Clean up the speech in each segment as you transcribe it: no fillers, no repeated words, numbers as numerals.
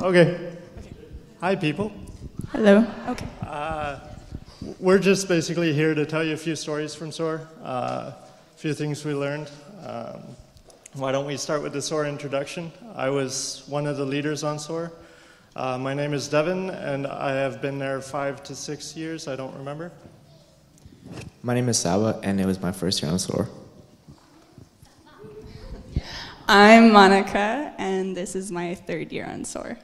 Okay. Hi, people. Hello. Okay. We're just basically here to tell you a few stories from Soar, a few things we learned. Why don't we start with the Soar introduction? I was one of the leaders on Soar. My name is Devin, and I have been there 5 to 6 years. I don't remember. My name is Saba, and it was my first year on Soar. I'm Monica, and this is my third year on SOAR.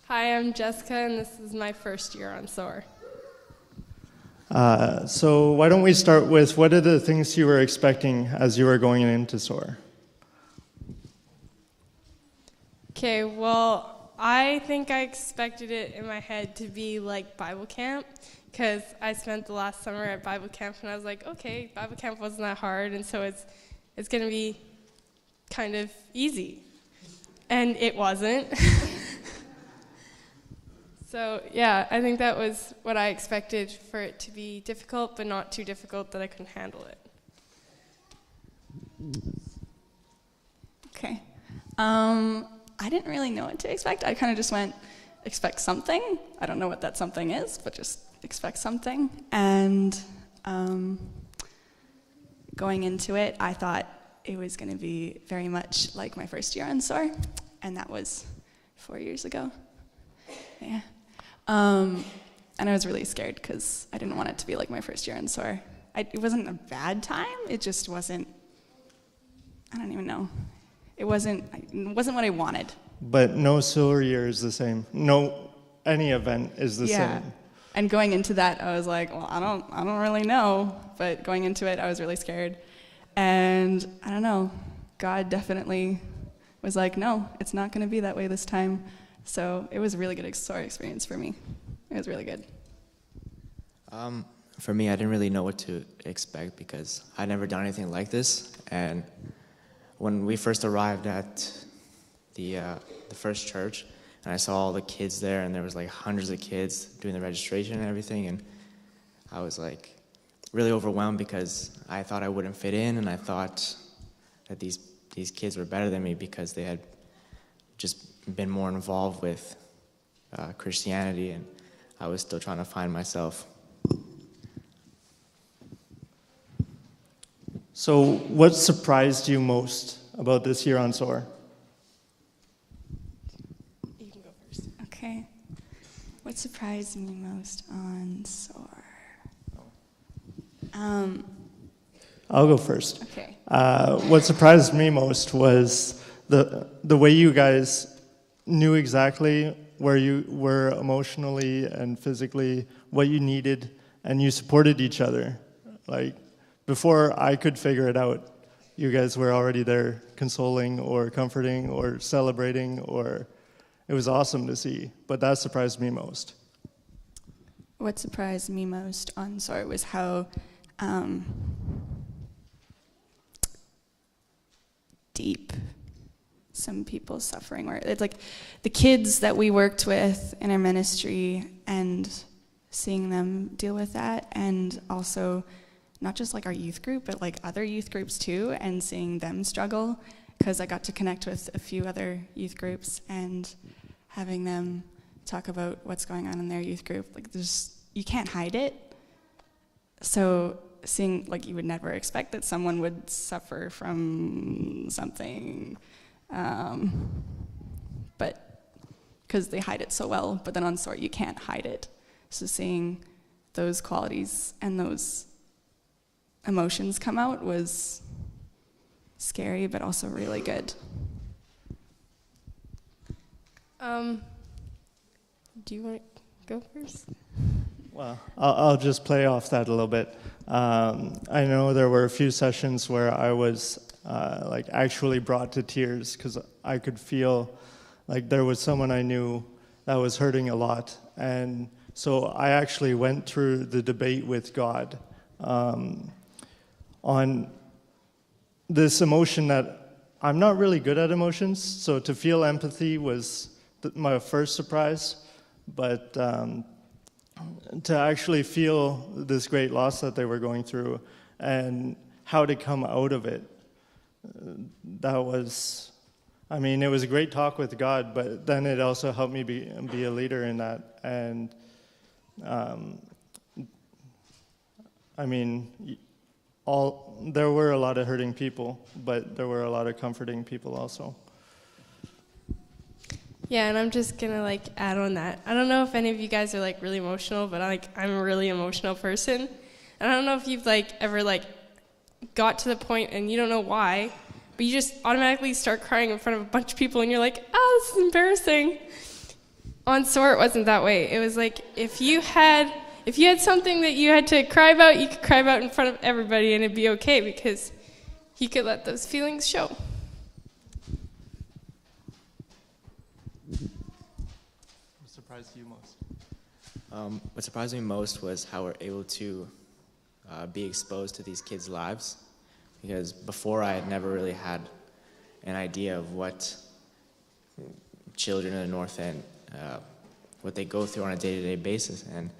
Hi, I'm Jessica, and this is my first year on SOAR. So why don't we start with what are the things you were expecting as you were going into SOAR? Okay, well, I think I expected it in my head to be like Bible camp, because I spent the last summer at Bible camp, and I was like, okay, Bible camp wasn't that hard, and so it's going to be kind of easy. And it wasn't. So, yeah, I think that was what I expected, for it to be difficult, but not too difficult that I couldn't handle it. Okay. I didn't really know what to expect. I kind of just went, expect something. I don't know what that something is, but just expect something. And going into it, I thought it was going to be very much like my first year on SOAR, and that was 4 years ago. Yeah. And I was really scared because I didn't want it to be like my first year on SOAR. It wasn't a bad time, it just wasn't, I don't even know. It wasn't what I wanted. But no SOAR year is the same. No, any event is the same. And going into that, I was like, well, I don't really know. But going into it, I was really scared. And I don't know, God definitely was like, no, it's not going to be that way this time. So it was a really good SOAR experience for me. It was really good. For me, I didn't really know what to expect because I'd never done anything like this. And when we first arrived at the first church, and I saw all the kids there, and there was like hundreds of kids doing the registration and everything, and I was like really overwhelmed because I thought I wouldn't fit in, and I thought that these kids were better than me because they had just been more involved with Christianity, and I was still trying to find myself. So what surprised you most about this year on SOAR? You can go first. Okay. What surprised me most on SOAR? I'll go first. Okay. What surprised me most was the way you guys knew exactly where you were emotionally and physically, what you needed, and you supported each other. Like, before I could figure it out, you guys were already there consoling or comforting or celebrating, or it was awesome to see, but that surprised me most. What surprised me most on SOAR was how deep some people's suffering were. It's like the kids that we worked with in our ministry and seeing them deal with that, and also not just like our youth group, but like other youth groups too, and seeing them struggle, because I got to connect with a few other youth groups and having them talk about what's going on in their youth group. Like, you can't hide it. So seeing, like, you would never expect that someone would suffer from something, but because they hide it so well, but then on SOAR you can't hide it. So seeing those qualities and those emotions come out was scary, but also really good. Do you want to go first? Well, I'll just play off that a little bit. I know there were a few sessions where I was like actually brought to tears because I could feel like there was someone I knew that was hurting a lot. And so I actually went through the debate with God on this emotion that I'm not really good at emotions. So to feel empathy was my first surprise. But to actually feel this great loss that they were going through and how to come out of it, that was I mean, it was a great talk with God, but then it also helped me be a leader in that. And I mean, there were a lot of hurting people, but there were a lot of comforting people also. Yeah, and I'm just gonna like add on that. I don't know if any of you guys are like really emotional, but I'm a really emotional person. And I don't know if you've like ever like got to the point and you don't know why, but you just automatically start crying in front of a bunch of people and you're like, oh, this is embarrassing. On Soar, it wasn't that way. It was like if you had something that you had to cry about, you could cry about in front of everybody and it'd be okay because you could let those feelings show. What surprised you most? What surprised me most was how we're able to be exposed to these kids' lives, because before I had never really had an idea of what children in the North End, what they go through on a day-to-day basis. And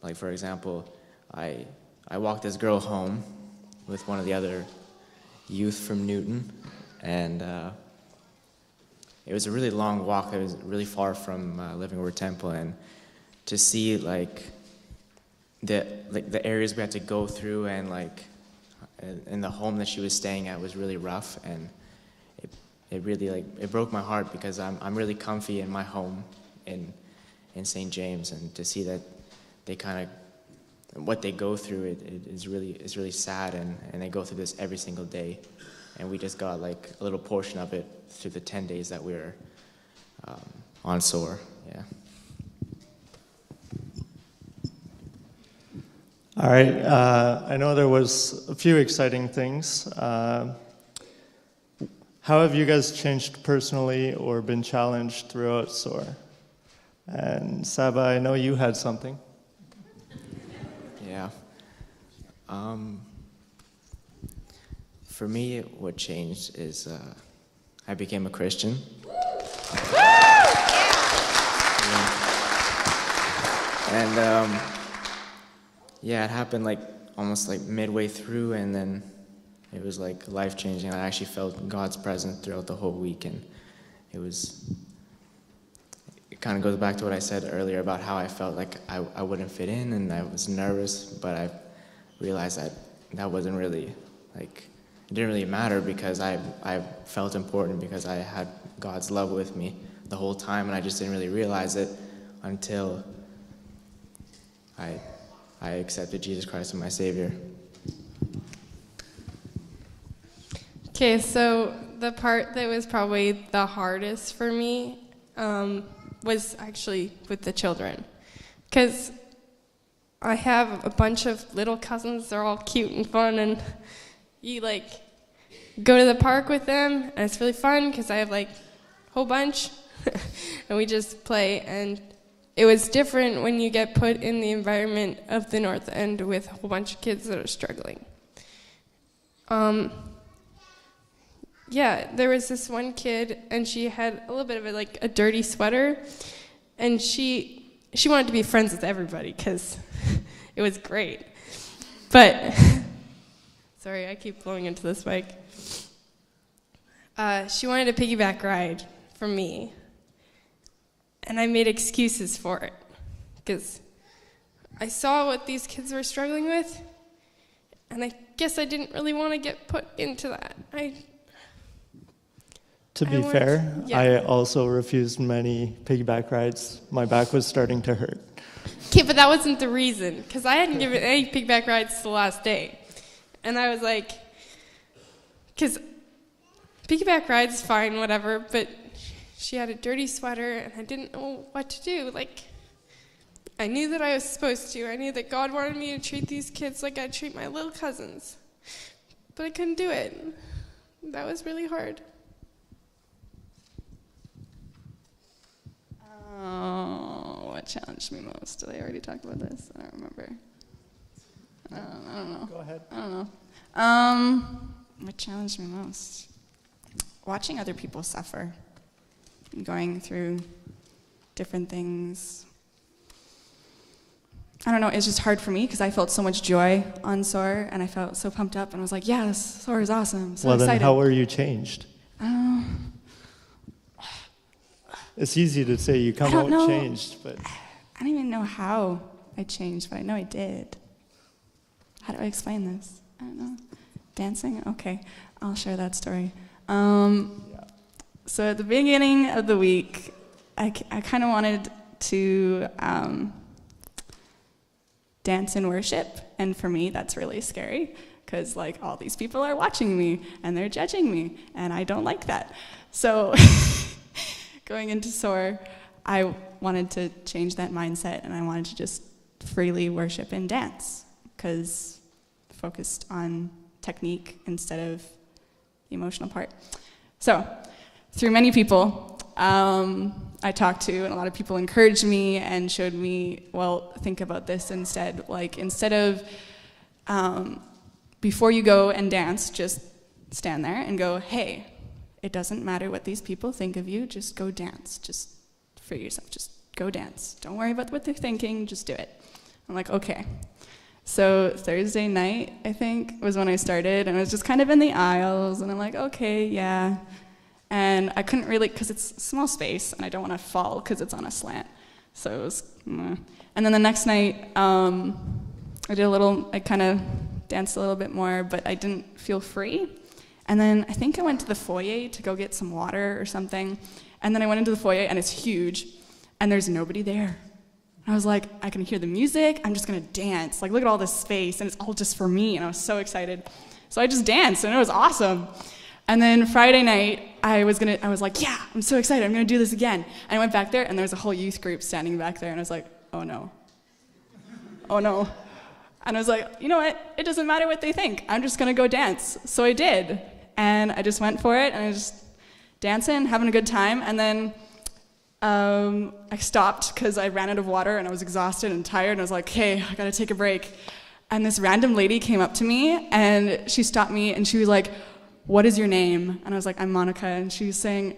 like for example, I walked this girl home with one of the other youth from Newton, and it was a really long walk. It was really far from Living Word Temple, and to see like the areas we had to go through, and like in the home that she was staying at was really rough, and it really like it broke my heart because I'm really comfy in my home in St. James, and to see that they kind of what they go through it is really sad, and they go through this every single day, and we just got like a little portion of it through the 10 days that we were on Soar. Yeah. All right. I know there was a few exciting things. How have you guys changed personally or been challenged throughout Soar? And Saba, I know you had something. Yeah. For me, what changed is I became a Christian. And yeah, it happened like almost like midway through, and then it was like life-changing. I actually felt God's presence throughout the whole week, and it kind of goes back to what I said earlier about how I felt like I wouldn't fit in, and I was nervous, but I realized that wasn't really, like, it didn't really matter, because I felt important because I had God's love with me the whole time, and I just didn't really realize it until I accepted Jesus Christ as my Savior. Okay, so the part that was probably the hardest for me was actually with the children, because I have a bunch of little cousins. They're all cute and fun, and you like go to the park with them, and it's really fun because I have like a whole bunch, and we just play. And it was different when you get put in the environment of the North End with a whole bunch of kids that are struggling. Yeah, there was this one kid, and she had a little bit of a dirty sweater, and she wanted to be friends with everybody because it was great. But sorry, I keep blowing into this mic. She wanted a piggyback ride from me, and I made excuses for it because I saw what these kids were struggling with, and I guess I didn't really want to get put into that. To be fair, yeah. I also refused many piggyback rides. My back was starting to hurt. Okay, but that wasn't the reason, because I hadn't given any piggyback rides the last day. And I was like, because piggyback rides, fine, whatever, but she had a dirty sweater, and I didn't know what to do. Like, I knew that I was supposed to. I knew that God wanted me to treat these kids like I treat my little cousins. But I couldn't do it. That was really hard. Oh, what challenged me most? Did I already talk about this? I don't remember. I don't know. Go ahead. I don't know. What challenged me most? Watching other people suffer, going through different things. I don't know, it's just hard for me because I felt so much joy on Soar, and I felt so pumped up, and I was like, yes, Soar is awesome, so well, excited. then how were you changed? Um, It's easy to say you come I don't out know. changed, but I don't even know how I changed, but I know I did. How do I explain this? I don't know. Dancing? Okay, I'll share that story. So at the beginning of the week, I kind of wanted to dance in worship, and for me, that's really scary, because like all these people are watching me, and they're judging me, and I don't like that. So going into Soar, I wanted to change that mindset, and I wanted to just freely worship and dance, because focused on technique instead of the emotional part. So through many people I talked to, and a lot of people encouraged me and showed me, well, think about this instead. Like, instead of before you go and dance, just stand there and go, hey, it doesn't matter what these people think of you, just go dance. Just for yourself, just go dance. Don't worry about what they're thinking, just do it. I'm like, okay. So Thursday night, I think, was when I started, and I was just kind of in the aisles, and I'm like, okay, yeah. And I couldn't really, because it's a small space, and I don't want to fall because it's on a slant. So it was, And then the next night, I kind of danced a little bit more, but I didn't feel free. And then I think I went to the foyer to go get some water or something. And then I went into the foyer, and it's huge, and there's nobody there. I was like, I can hear the music, I'm just gonna dance. Like, look at all this space, and it's all just for me, and I was so excited. So I just danced, and it was awesome. And then Friday night, I was like, yeah, I'm so excited, I'm gonna do this again. And I went back there, and there was a whole youth group standing back there, and I was like, oh no. Oh no. And I was like, you know what, it doesn't matter what they think, I'm just gonna go dance. So I did, and I just went for it, and I was just dancing, having a good time, and then I stopped because I ran out of water and I was exhausted and tired, and I was like, hey, I gotta take a break. And this random lady came up to me, and she stopped me, and she was like, what is your name? And I was like, I'm Monica. And she was saying,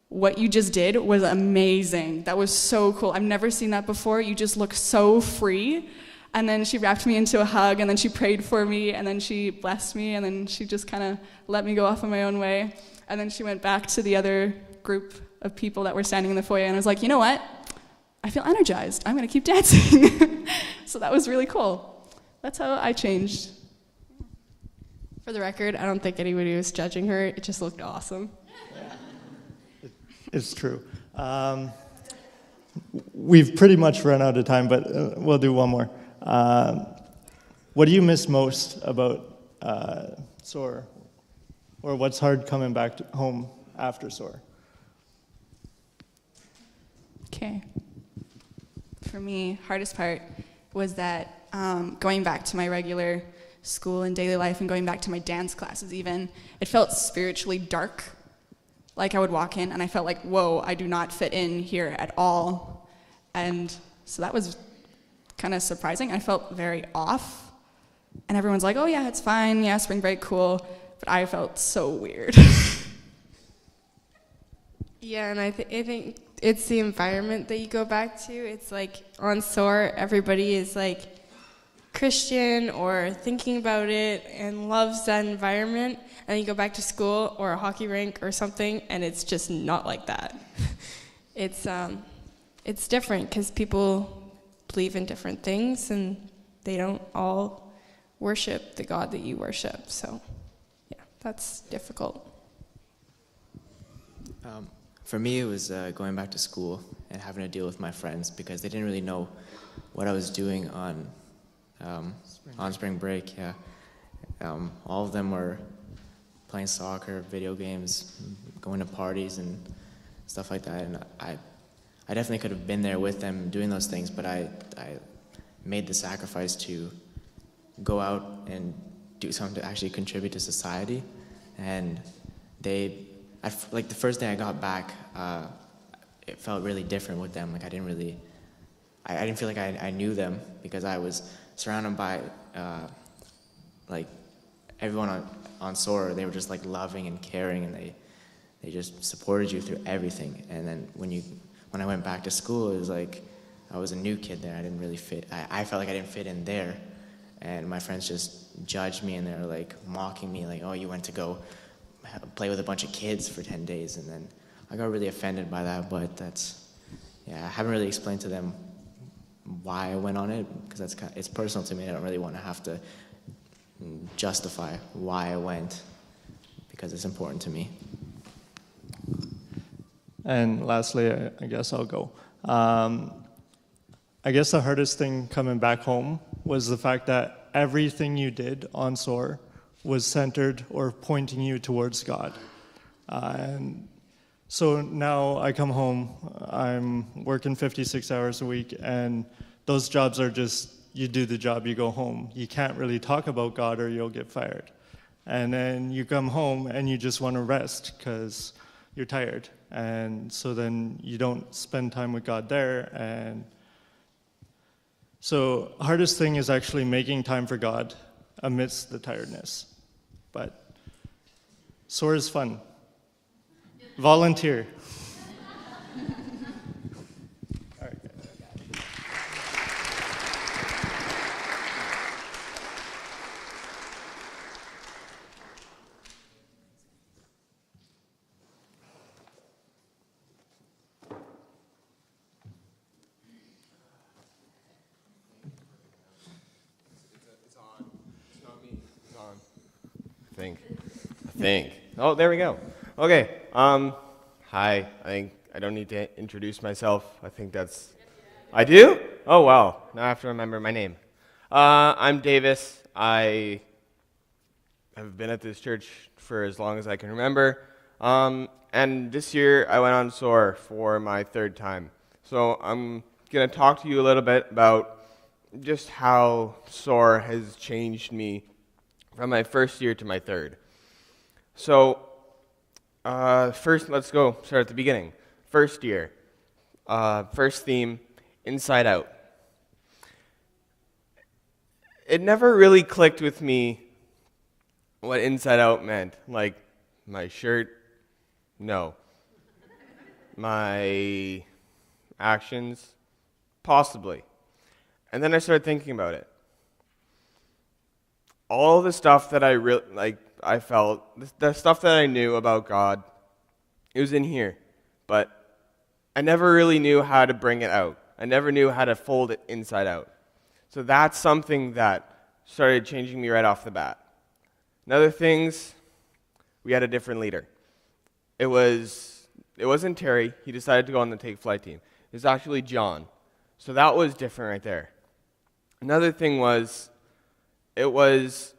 what you just did was amazing. That was so cool. I've never seen that before. You just look so free. And then she wrapped me into a hug, and then she prayed for me, and then she blessed me, and then she just kind of let me go off on my own way. And then she went back to the other group of people that were standing in the foyer, and I was like, you know what? I feel energized. I'm going to keep dancing. So that was really cool. That's how I changed. For the record, I don't think anybody was judging her. It just looked awesome. it's true. We've pretty much run out of time, but we'll do one more. What do you miss most about Soar? Or what's hard coming back home after Soar? Okay. For me, hardest part was that going back to my regular school and daily life, and going back to my dance classes even, it felt spiritually dark. Like, I would walk in and I felt like, whoa, I do not fit in here at all. And so that was kind of surprising. I felt very off. And everyone's like, oh yeah, it's fine, yeah, spring break, cool. But I felt so weird. Yeah, and I think it's the environment that you go back to. It's like on Soar, everybody is like Christian or thinking about it and loves that environment. And then you go back to school or a hockey rink or something, and it's just not like that. It's different because people believe in different things, and they don't all worship the God that you worship. So, yeah, that's difficult. For me, it was going back to school and having to deal with my friends because they didn't really know what I was doing on spring break. Yeah, all of them were playing soccer, video games, going to parties and stuff like that. And I definitely could have been there with them doing those things, but I made the sacrifice to go out and do something to actually contribute to society. And like the first day I got back, it felt really different with them. Like I didn't feel like I knew them because I was surrounded by like everyone on Soar. They were just like loving and caring, and they just supported you through everything. And then when I went back to school, it was like I was a new kid there. I didn't really fit. I felt like I didn't fit in there, and my friends just judged me, and they were like mocking me, like, "Oh, you went to go play with a bunch of kids for 10 days, and then I got really offended by that, but I haven't really explained to them why I went on it, because it's personal to me. I don't really want to have to justify why I went, because it's important to me. And lastly, I guess I'll go. I guess the hardest thing coming back home was the fact that everything you did on SOAR was centered or pointing you towards God. And so now I come home, I'm working 56 hours a week, and those jobs are just, you do the job, you go home. You can't really talk about God or you'll get fired. And then you come home and you just want to rest because you're tired. And so then you don't spend time with God there. And so hardest thing is actually making time for God amidst the tiredness. But SOAR is fun. Volunteer. I think. Oh, there we go. Okay. Hi. I think I don't need to introduce myself. I think that's... I do? Oh, wow. Now I have to remember my name. I'm Davis. I have been at this church for as long as I can remember. And this year I went on SOAR for my third time. So I'm going to talk to you a little bit about just how SOAR has changed me from my first year to my third. So, first, let's go start at the beginning. First year, first theme, Inside Out. It never really clicked with me what Inside Out meant. Like, my shirt, no. My actions, possibly. And then I started thinking about it. All the stuff that I felt, the stuff that I knew about God, it was in here. But I never really knew how to bring it out. I never knew how to fold it inside out. So that's something that started changing me right off the bat. Another things, we had a different leader. It wasn't Terry. He decided to go on the take flight team. It was actually John. So that was different right there. Another thing was, it was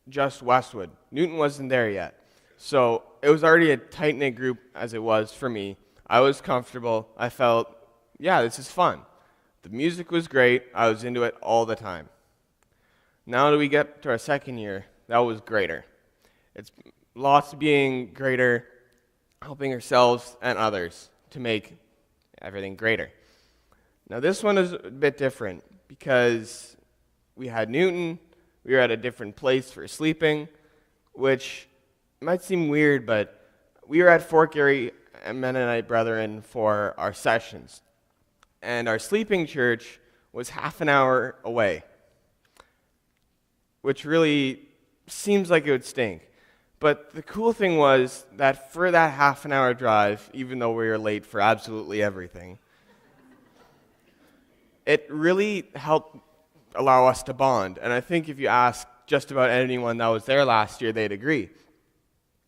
just Westwood. Newton wasn't there yet. So it was already a tight-knit group as it was for me. I was comfortable. I felt, yeah, this is fun. The music was great. I was into it all the time. Now that we get to our second year, that was greater. It's lots being greater, helping ourselves and others to make everything greater. Now this one is a bit different because we had Newton. We were at a different place for sleeping, which might seem weird, but we were at Fort Garry Mennonite Brethren for our sessions. And our sleeping church was half an hour away, which really seems like it would stink. But the cool thing was that for that half an hour drive, even though we were late for absolutely everything, it really helped allow us to bond. And I think if you ask just about anyone that was there last year, they'd agree.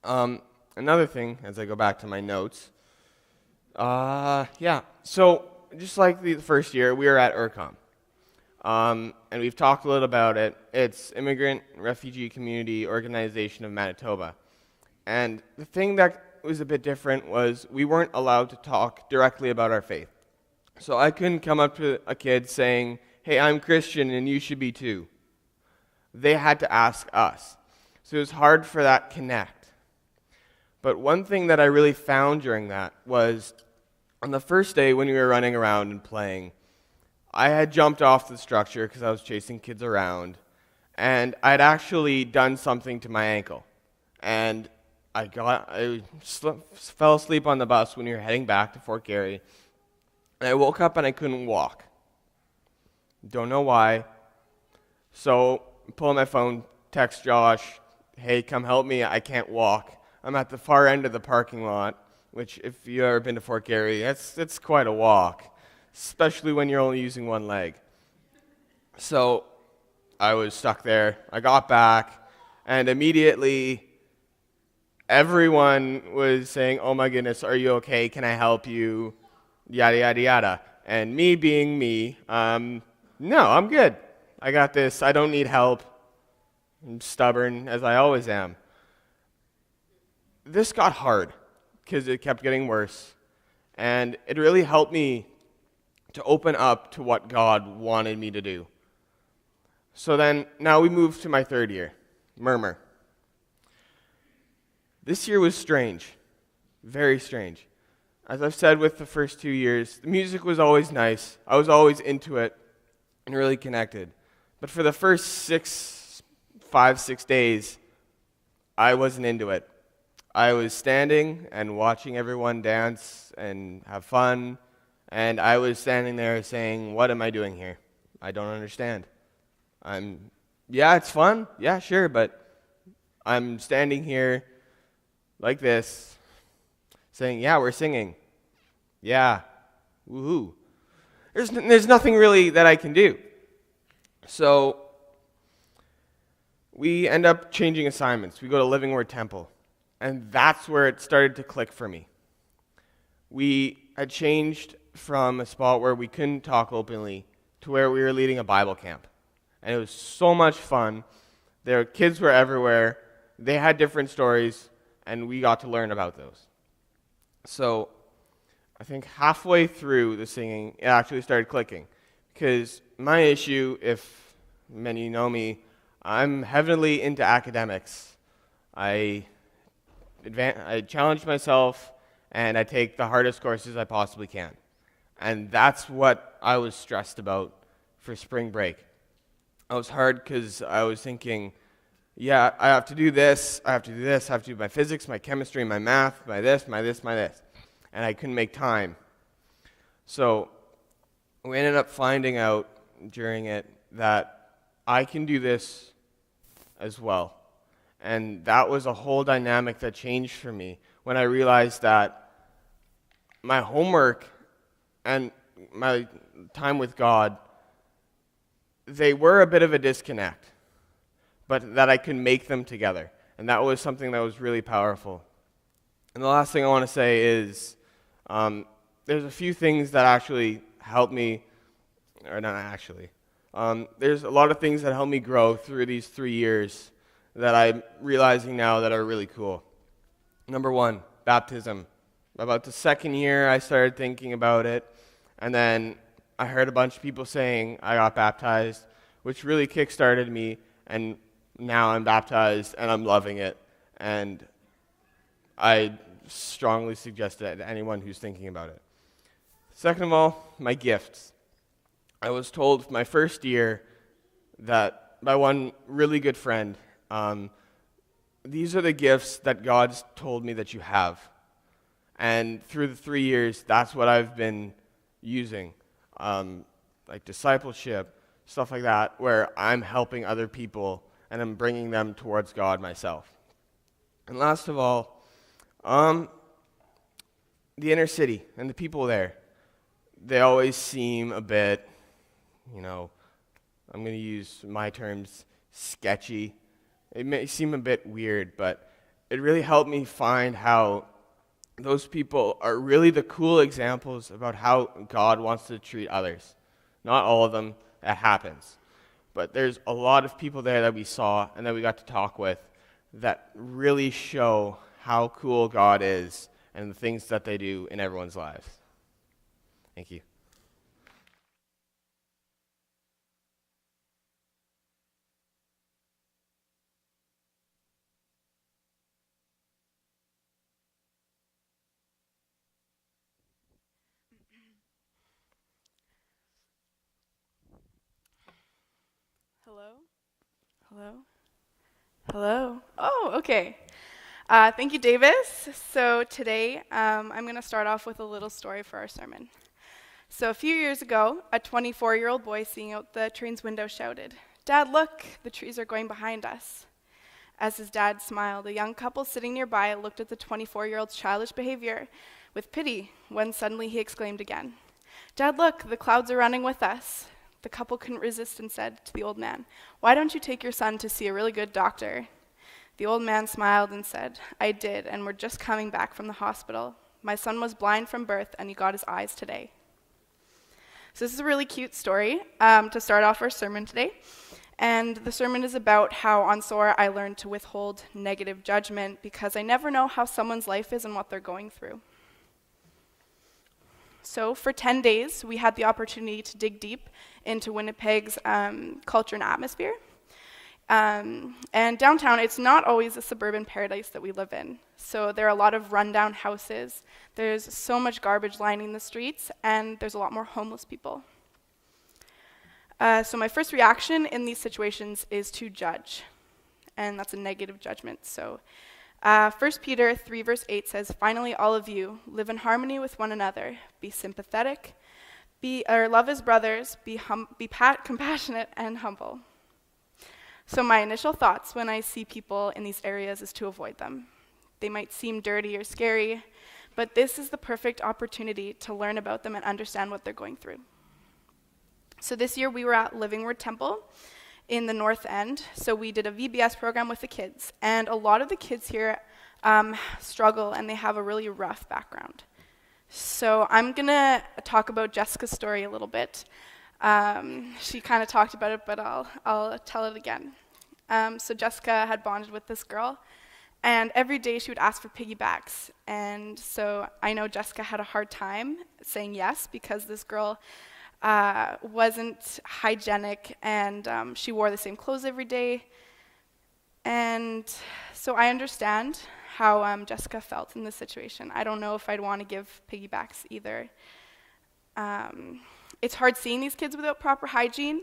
Another thing, as I go back to my notes, so just like the first year, we were at IRCOM. And we've talked a little about it. It's Immigrant Refugee Community Organization of Manitoba. And the thing that was a bit different was we weren't allowed to talk directly about our faith. So I couldn't come up to a kid saying, hey, I'm Christian and you should be too. They had to ask us. So it was hard for that connect. But one thing that I really found during that was on the first day when we were running around and playing, I had jumped off the structure because I was chasing kids around, and I'd actually done something to my ankle. And I fell asleep on the bus when we were heading back to Fort Garry, and I woke up and I couldn't walk. Don't know why. So I pull out my phone, text Josh, hey, come help me, I can't walk. I'm at the far end of the parking lot, which if you've ever been to Fort Garry, that's quite a walk, especially when you're only using one leg. So I was stuck there. I got back, and immediately everyone was saying, "Oh my goodness, are you okay? Can I help you?" Yada, yada, yada. And me being me, no, I'm good. I got this. I don't need help. I'm stubborn, as I always am. This got hard because it kept getting worse. And it really helped me to open up to what God wanted me to do. So then, now we move to my third year, Murmur. This year was strange, very strange. As I've said with the first 2 years, the music was always nice. I was always into it and really connected. But for the first 5, 6 days, I wasn't into it. I was standing and watching everyone dance and have fun, and I was standing there saying, "What am I doing here? I don't understand. Yeah, it's fun. Yeah, sure, but I'm standing here like this, saying, yeah, we're singing. Yeah, woohoo. There's nothing really that I can do." So we end up changing assignments. We go to Living Word Temple, and that's where it started to click for me. We had changed from a spot where we couldn't talk openly to where we were leading a Bible camp. And it was so much fun. Kids were everywhere. They had different stories, and we got to learn about those. So I think halfway through the singing, it actually started clicking. Because my issue, if many know me, I'm heavily into academics. I challenge myself, and I take the hardest courses I possibly can. And that's what I was stressed about for spring break. I was hard because I was thinking, yeah, I have to do this, I have to do this, I have to do my physics, my chemistry, my math, my this. And I couldn't make time. So we ended up finding out during it that I can do this as well. And that was a whole dynamic that changed for me when I realized that my homework and my time with God, they were a bit of a disconnect, but that I could make them together. And that was something that was really powerful. And the last thing I want to say is there's a few things that actually helped me, or not actually. There's a lot of things that helped me grow through these 3 years that I'm realizing now that are really cool. Number one, baptism. About the second year, I started thinking about it, and then I heard a bunch of people saying I got baptized, which really kick-started me, and now I'm baptized, and I'm loving it, and I strongly suggest it to anyone who's thinking about it. Second of all, my gifts. I was told my first year that by one really good friend, these are the gifts that God's told me that you have. And through the 3 years, that's what I've been using, like discipleship, stuff like that, where I'm helping other people and I'm bringing them towards God myself. And last of all, the inner city and the people there, they always seem a bit, I'm going to use my terms, sketchy. It may seem a bit weird, but it really helped me find how those people are really the cool examples about how God wants to treat others. Not all of them, that happens. But there's a lot of people there that we saw and that we got to talk with that really show how cool God is and the things that they do in everyone's lives. Thank you. Hello. Oh, okay. Thank you, Davis. So today, I'm going to start off with a little story for our sermon. So a few years ago, a 24-year-old boy seeing out the train's window shouted, "Dad, look, the trees are going behind us." As his dad smiled, a young couple sitting nearby looked at the 24-year-old's childish behavior with pity when suddenly he exclaimed again, "Dad, look, the clouds are running with us." The couple couldn't resist and said to the old man, "Why don't you take your son to see a really good doctor?" The old man smiled and said, "I did, and we're just coming back from the hospital. My son was blind from birth, and he got his eyes today." So this is a really cute story to start off our sermon today. And the sermon is about how on Soar I learned to withhold negative judgment because I never know how someone's life is and what they're going through. So for 10 days, we had the opportunity to dig deep into Winnipeg's culture and atmosphere. And downtown, it's not always a suburban paradise that we live in. So there are a lot of rundown houses, there's so much garbage lining the streets, and there's a lot more homeless people. So my first reaction in these situations is to judge, and that's a negative judgment. So 1 Peter 3 verse 8 says, "Finally, all of you, live in harmony with one another, be sympathetic, love as brothers, be compassionate and humble." So my initial thoughts when I see people in these areas is to avoid them. They might seem dirty or scary, but this is the perfect opportunity to learn about them and understand what they're going through. So this year we were at Living Word Temple in the North End. So we did a VBS program with the kids. And a lot of the kids here struggle and they have a really rough background. So I'm going to talk about Jessica's story a little bit. She kind of talked about it, but I'll tell it again. So Jessica had bonded with this girl. And every day she would ask for piggybacks. And so I know Jessica had a hard time saying yes because this girl wasn't hygienic, and she wore the same clothes every day. And so I understand how Jessica felt in this situation. I don't know if I'd want to give piggybacks either. It's hard seeing these kids without proper hygiene,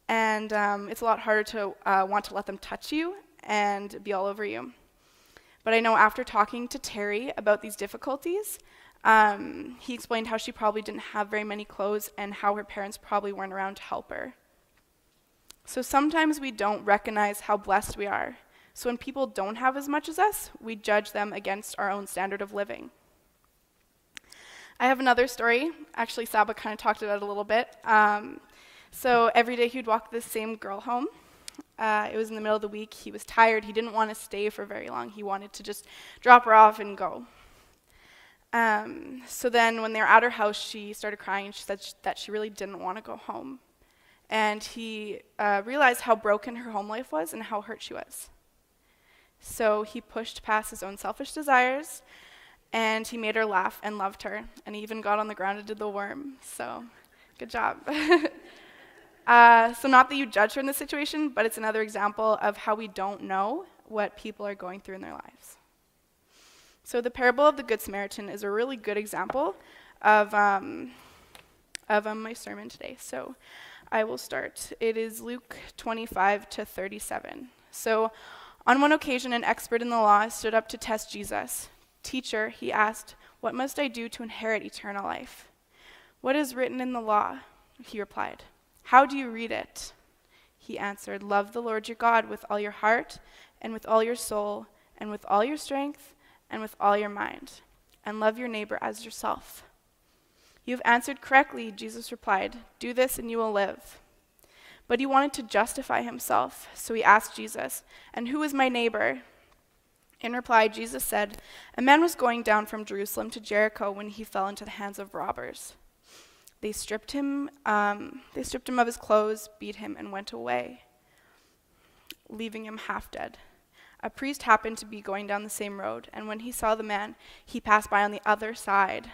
and it's a lot harder to want to let them touch you and be all over you. But I know after talking to Terry about these difficulties, he explained how she probably didn't have very many clothes and how her parents probably weren't around to help her. So sometimes we don't recognize how blessed we are. So when people don't have as much as us, we judge them against our own standard of living. I have another story. Actually, Saba kind of talked about it a little bit. So every day he would walk this same girl home. It was in the middle of the week. He was tired. He didn't want to stay for very long. He wanted to just drop her off and go. So then when they were at her house, she started crying and she said that she really didn't want to go home. And he realized how broken her home life was and how hurt she was. So he pushed past his own selfish desires and he made her laugh and loved her. And he even got on the ground and did the worm. So good job. So not that you judge her in this situation, but it's another example of how we don't know what people are going through in their lives. So the parable of the Good Samaritan is a really good example of my sermon today. So I will start. It is Luke 25 to 37. So on one occasion, an expert in the law stood up to test Jesus. "Teacher," he asked, "what must I do to inherit eternal life?" "What is written in the law?" he replied. "How do you read it?" He answered, "Love the Lord your God with all your heart and with all your soul and with all your strength and with all your mind, and love your neighbor as yourself." "You have answered correctly," Jesus replied. "Do this and you will live." But he wanted to justify himself, so he asked Jesus, "And who is my neighbor?" In reply, Jesus said, "A man was going down from Jerusalem to Jericho when he fell into the hands of robbers. They stripped him of his clothes, beat him, and went away, leaving him half dead. A priest happened to be going down the same road, and when he saw the man, he passed by on the other side.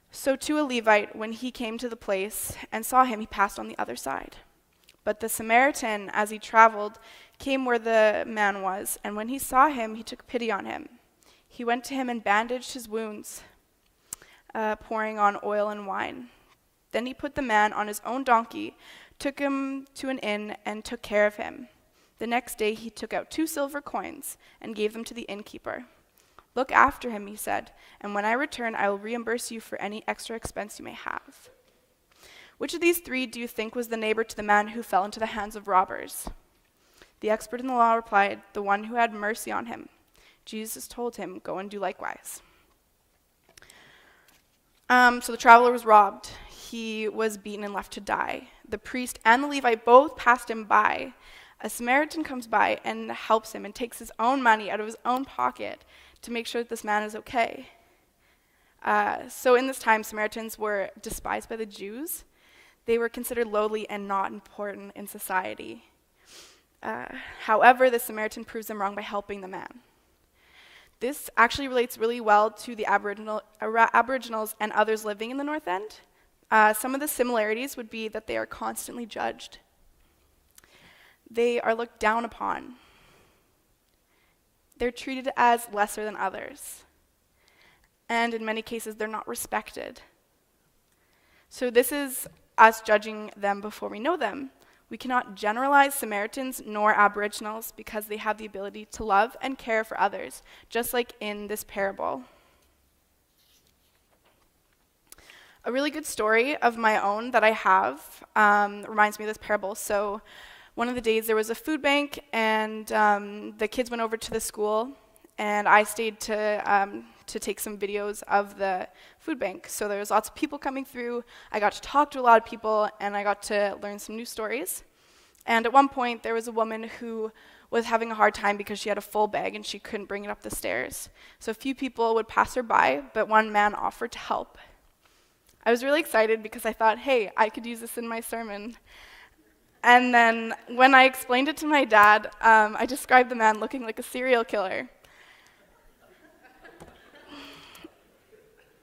So too a Levite, when he came to the place and saw him, he passed on the other side. But the Samaritan, as he traveled, came where the man was, and when he saw him, he took pity on him. He went to him and bandaged his wounds, pouring on oil and wine. Then he put the man on his own donkey, took him to an inn, and took care of him. The next day he took out 2 silver coins and gave them to the innkeeper. 'Look after him,' he said, 'and when I return, I will reimburse you for any extra expense you may have.' Which of these 3 do you think was the neighbor to the man who fell into the hands of robbers?" The expert in the law replied, "The one who had mercy on him." Jesus told him, "Go and do likewise." So the traveler was robbed. He was beaten and left to die. The priest and the Levite both passed him by. A Samaritan comes by and helps him and takes his own money out of his own pocket to make sure that this man is okay. So in this time, Samaritans were despised by the Jews. They were considered lowly and not important in society. However, the Samaritan proves them wrong by helping the man. This actually relates really well to the Aboriginals and others living in the North End. Some of the similarities would be that they are constantly judged. They are looked down upon. They're treated as lesser than others. And in many cases, they're not respected. So this is us judging them before we know them. We cannot generalize Samaritans nor Aboriginals because they have the ability to love and care for others, just like in this parable. A really good story of my own that I have reminds me of this parable. So one of the days there was a food bank, and the kids went over to the school, and I stayed to take some videos of the food bank. So there was lots of people coming through. I got to talk to a lot of people, and I got to learn some new stories. And at one point, there was a woman who was having a hard time because she had a full bag and she couldn't bring it up the stairs. So a few people would pass her by, but one man offered to help. I was really excited because I thought, hey, I could use this in my sermon. And then when I explained it to my dad, I described the man looking like a serial killer.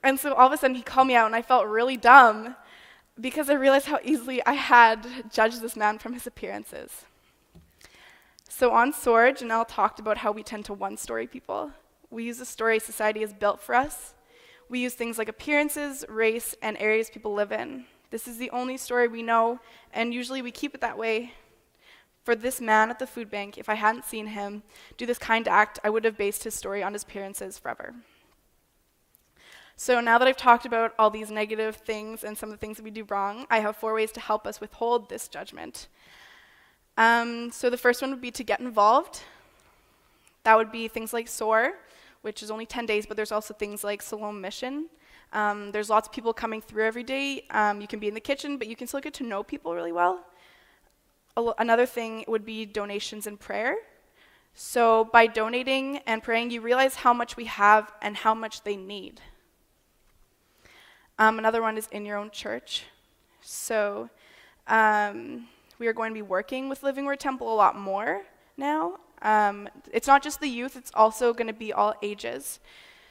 And so all of a sudden he called me out, and I felt really dumb because I realized how easily I had judged this man from his appearances. So on Soar, Janelle talked about how we tend to one-story people. We use the story society has built for us. We use things like appearances, race, and areas people live in. This is the only story we know, and usually we keep it that way. For this man at the food bank, if I hadn't seen him do this kind act, I would have based his story on his appearances forever. So now that I've talked about all these negative things and some of the things that we do wrong, I have 4 ways to help us withhold this judgment. So the first one would be to get involved. That would be things like Soar, which is only 10 days, but there's also things like Salome Mission. There's lots of people coming through every day. You can be in the kitchen, but you can still get to know people really well. Another thing would be donations and prayer. So by donating and praying, you realize how much we have and how much they need. Another one is in your own church. So we are going to be working with Living Word Temple a lot more now. It's not just the youth, it's also going to be all ages.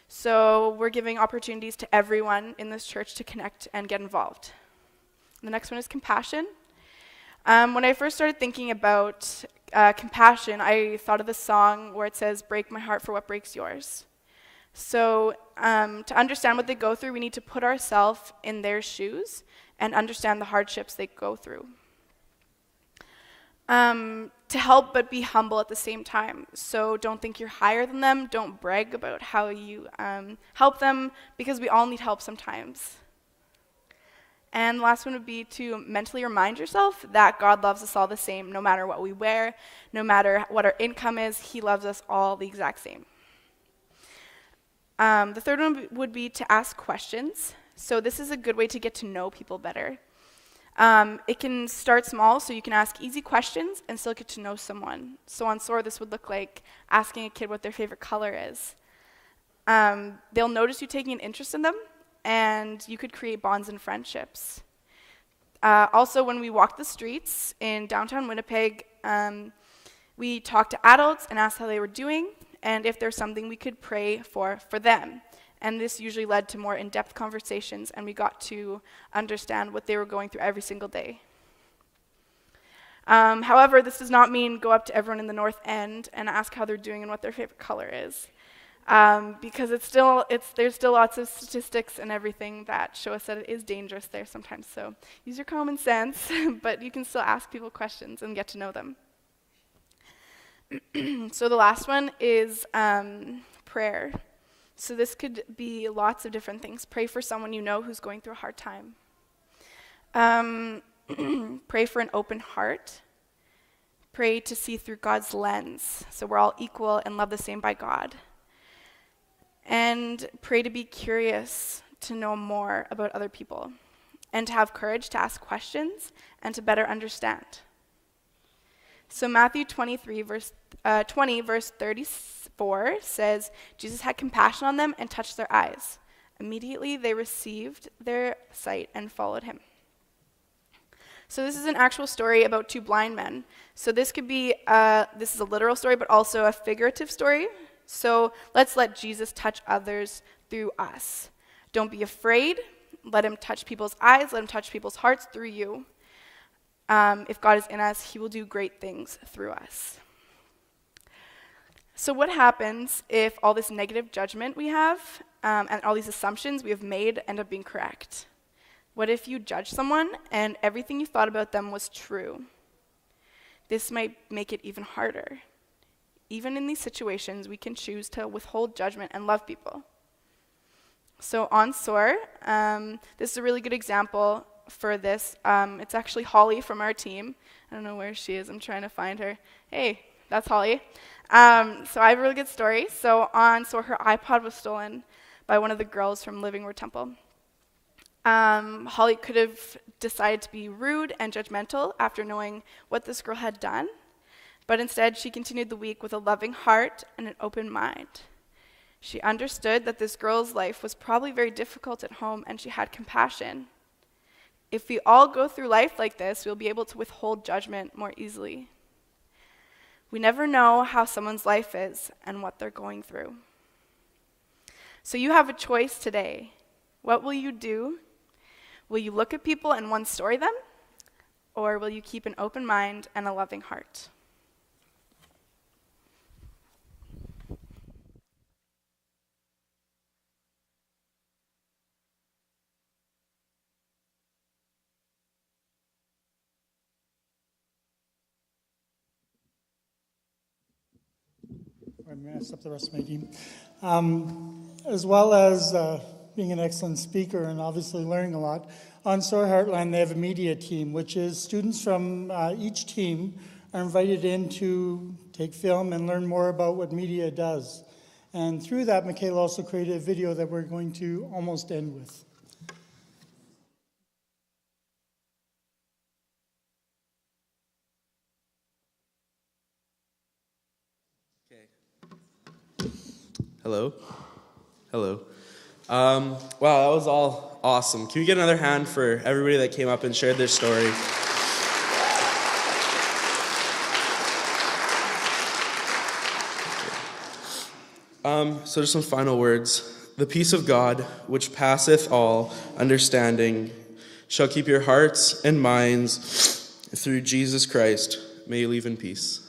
So we're giving opportunities to everyone in this church to connect and get involved. The next one is compassion. When I first started thinking about compassion, I thought of the song where it says, "Break my heart for what breaks yours." So to understand what they go through, we need to put ourselves in their shoes and understand the hardships they go through. To help but be humble at the same time. So don't think you're higher than them. Don't brag about how you help them, because we all need help sometimes. And the last one would be to mentally remind yourself that God loves us all the same, no matter what we wear, no matter what our income is, he loves us all the exact same. The third one would be to ask questions. So this is a good way to get to know people better. It can start small, so you can ask easy questions and still get to know someone. So on Soar, this would look like asking a kid what their favorite color is. They'll notice you taking an interest in them, and you could create bonds and friendships. Also, when we walk the streets in downtown Winnipeg, we talked to adults and asked how they were doing, and if there's something we could pray for them. And this usually led to more in-depth conversations, and we got to understand what they were going through every single day. However, this does not mean go up to everyone in the North End and ask how they're doing and what their favorite color is. Because there's still lots of statistics and everything that show us that it is dangerous there sometimes. So use your common sense, but you can still ask people questions and get to know them. So the last one is prayer. So this could be lots of different things. Pray for someone you know who's going through a hard time. Pray for an open heart. Pray to see through God's lens, so we're all equal and loved the same by God. And pray to be curious, to know more about other people, and to have courage to ask questions and to better understand. So Matthew 20, verse 34 says, Jesus had compassion on them and touched their eyes. Immediately they received their sight and followed him. So this is an actual story about two blind men. So this could be, this is a literal story, but also a figurative story. So let's let Jesus touch others through us. Don't be afraid. Let him touch people's eyes. Let him touch people's hearts through you. If God is in us, he will do great things through us. So what happens if all this negative judgment we have and all these assumptions we have made end up being correct? What if you judge someone and everything you thought about them was true? This might make it even harder. Even in these situations, we can choose to withhold judgment and love people. So on Soar, this is a really good example for this. It's actually Holly from our team. I don't know where she is. I'm trying to find her. Hey, that's Holly. So I have a really good story. So on Soar, her iPod was stolen by one of the girls from Living Word Temple. Holly could have decided to be rude and judgmental after knowing what this girl had done, but instead she continued the week with a loving heart and an open mind. She understood that this girl's life was probably very difficult at home, and she had compassion. If we all go through life like this, we'll be able to withhold judgment more easily. We never know how someone's life is and what they're going through. So you have a choice today. What will you do? Will you look at people and one-story them? Or will you keep an open mind and a loving heart? I'm going to step the rest of my team. As well as being an excellent speaker and obviously learning a lot, on Soar Heartland they have a media team, which is students from each team are invited in to take film and learn more about what media does. And through that, Michaela also created a video that we're going to almost end with. Hello. Hello. Wow, that was all awesome. Can we get another hand for everybody that came up and shared their story? So just some final words. The peace of God, which passeth all understanding, shall keep your hearts and minds through Jesus Christ. May you live in peace.